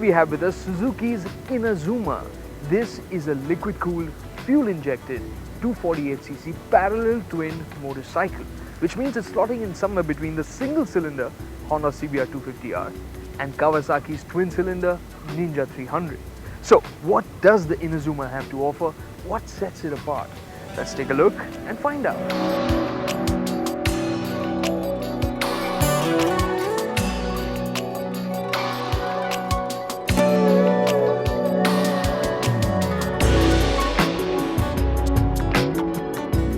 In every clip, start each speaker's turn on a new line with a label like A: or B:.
A: we have with us Suzuki's Inazuma. This is a liquid-cooled, fuel-injected 248cc parallel twin motorcycle, which means it's slotting in somewhere between the single-cylinder Honda CBR 250R and Kawasaki's twin-cylinder Ninja 300. So, what does the Inazuma have to offer? What sets it apart? Let's take a look and find out.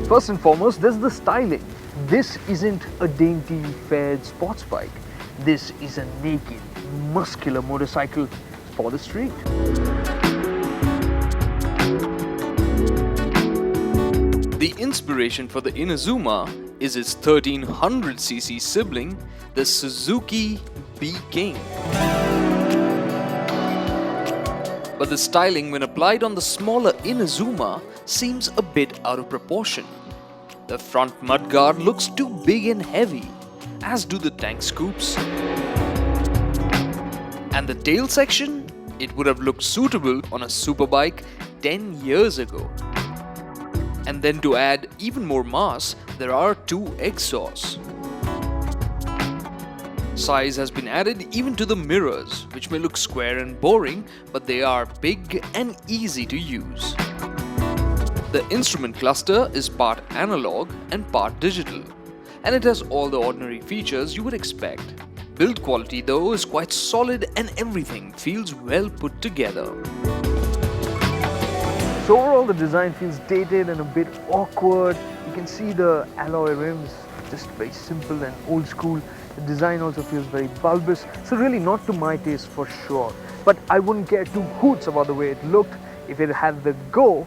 A: First and foremost, there's the styling. This isn't a dainty, fared sports bike. This is a naked, muscular motorcycle for the street.
B: The inspiration for the Inazuma is its 1300cc sibling, the Suzuki B-King. But the styling when applied on the smaller Inazuma seems a bit out of proportion. The front mudguard looks too big and heavy, as do the tank scoops. And the tail section? It would have looked suitable on a superbike 10 years ago. And then to add even more mass, there are two exhausts. Size has been added even to the mirrors, which may look square and boring, but they are big and easy to use. The instrument cluster is part analog and part digital, and it has all the ordinary features you would expect. Build quality though is quite solid and everything feels well put together.
A: So overall the design feels dated and a bit awkward. You can see the alloy rims, just very simple and old school. The design also feels very bulbous, so really not to my taste for sure. But I wouldn't care two hoots about the way it looked if it had the go.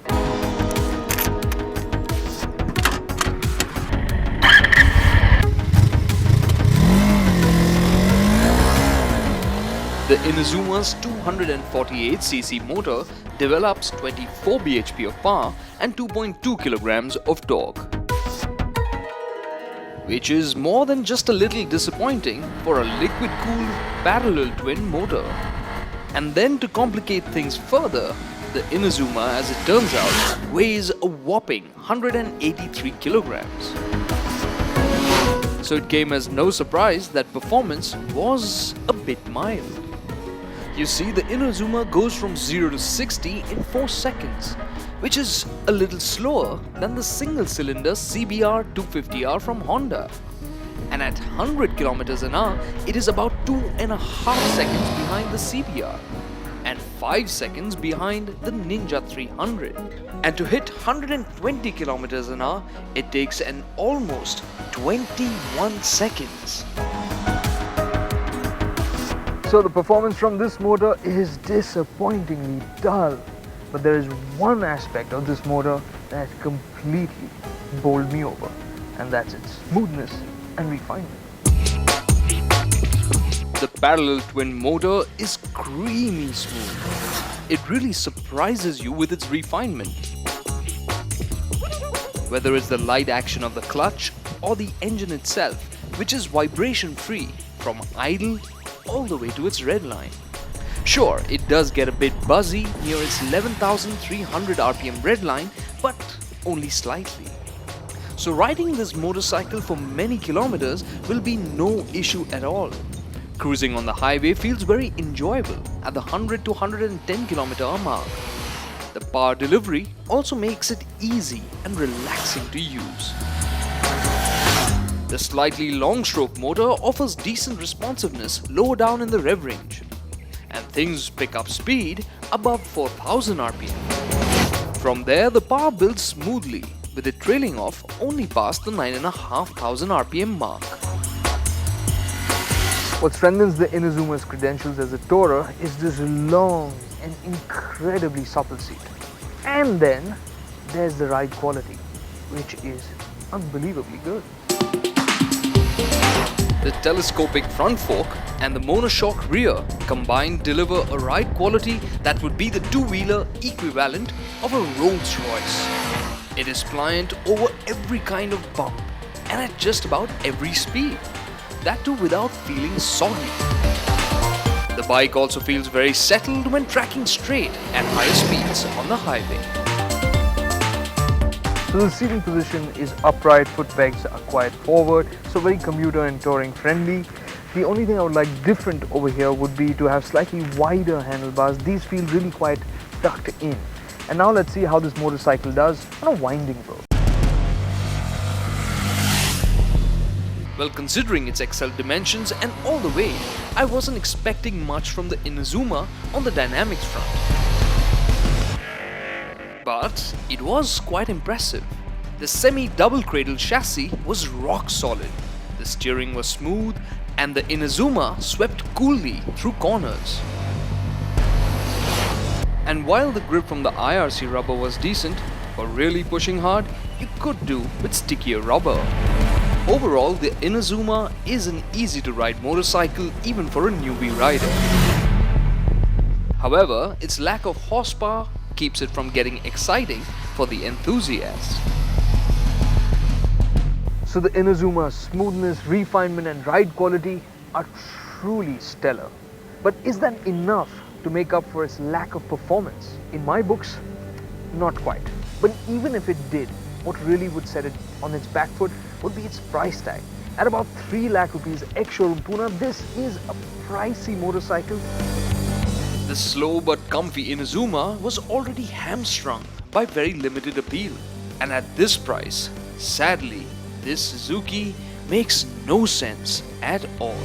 B: The Inazuma's 248cc motor develops 24 bhp of power and 2.2 kilograms of torque, which is more than just a little disappointing for a liquid-cooled parallel twin motor. And then to complicate things further, the Inazuma, as it turns out, weighs a whopping 183 kilograms. So it came as no surprise that performance was a bit mild. You see, the Inazuma goes from 0 to 60 in 4 seconds, which is a little slower than the single-cylinder CBR 250R from Honda. And at 100 km an hour, it is about 2.5 seconds behind the CBR and 5 seconds behind the Ninja 300. And to hit 120 km an hour, it takes an almost 21 seconds.
A: So the performance from this motor is disappointingly dull. But there is one aspect of this motor that completely bowled me over, and that's its smoothness and refinement.
B: The parallel twin motor is creamy smooth. It really surprises you with its refinement. Whether it's the light action of the clutch or the engine itself, which is vibration free from idle all the way to its red line. Sure, it does get a bit buzzy near its 11,300 RPM red line, but only slightly. So riding this motorcycle for many kilometers will be no issue at all. Cruising on the highway feels very enjoyable at the 100 to 110 km mark. The power delivery also makes it easy and relaxing to use. The slightly long-stroke motor offers decent responsiveness lower down in the rev range, and things pick up speed above 4,000 RPM. From there, the power builds smoothly, with it trailing off only past the 9,500 RPM mark.
A: What strengthens the Inazuma's credentials as a tourer is this long and incredibly supple seat. And then there's the ride quality, which is unbelievably good.
B: The telescopic front fork and the monoshock rear combined deliver a ride quality that would be the two-wheeler equivalent of a Rolls Royce. It is pliant over every kind of bump and at just about every speed. That too without feeling soggy. The bike also feels very settled when tracking straight at higher speeds on the highway.
A: So the seating position is upright, foot pegs are quite forward, so very commuter and touring friendly. The only thing I would like different over here would be to have slightly wider handlebars. These feel really quite tucked in. And now let's see how this motorcycle does on a winding road.
B: Well, considering its XL dimensions and all the weight, I wasn't expecting much from the Inazuma on the dynamics front. But it was quite impressive. The semi-double cradle chassis was rock solid, the steering was smooth, and the Inazuma swept coolly through corners. And while the grip from the IRC rubber was decent, for really pushing hard, you could do with stickier rubber. Overall, the Inazuma is an easy to ride motorcycle even for a newbie rider. However, its lack of horsepower keeps it from getting exciting for the enthusiast.
A: So the Inazuma's smoothness, refinement and ride quality are truly stellar. But is that enough to make up for its lack of performance? In my books, not quite. But even if it did, what really would set it on its back foot would be its price tag. At about 3 lakh rupees ex-showroom Pune, this is a pricey motorcycle.
B: The slow but comfy Inazuma was already hamstrung by very limited appeal. And at this price, sadly, this Suzuki makes no sense at all.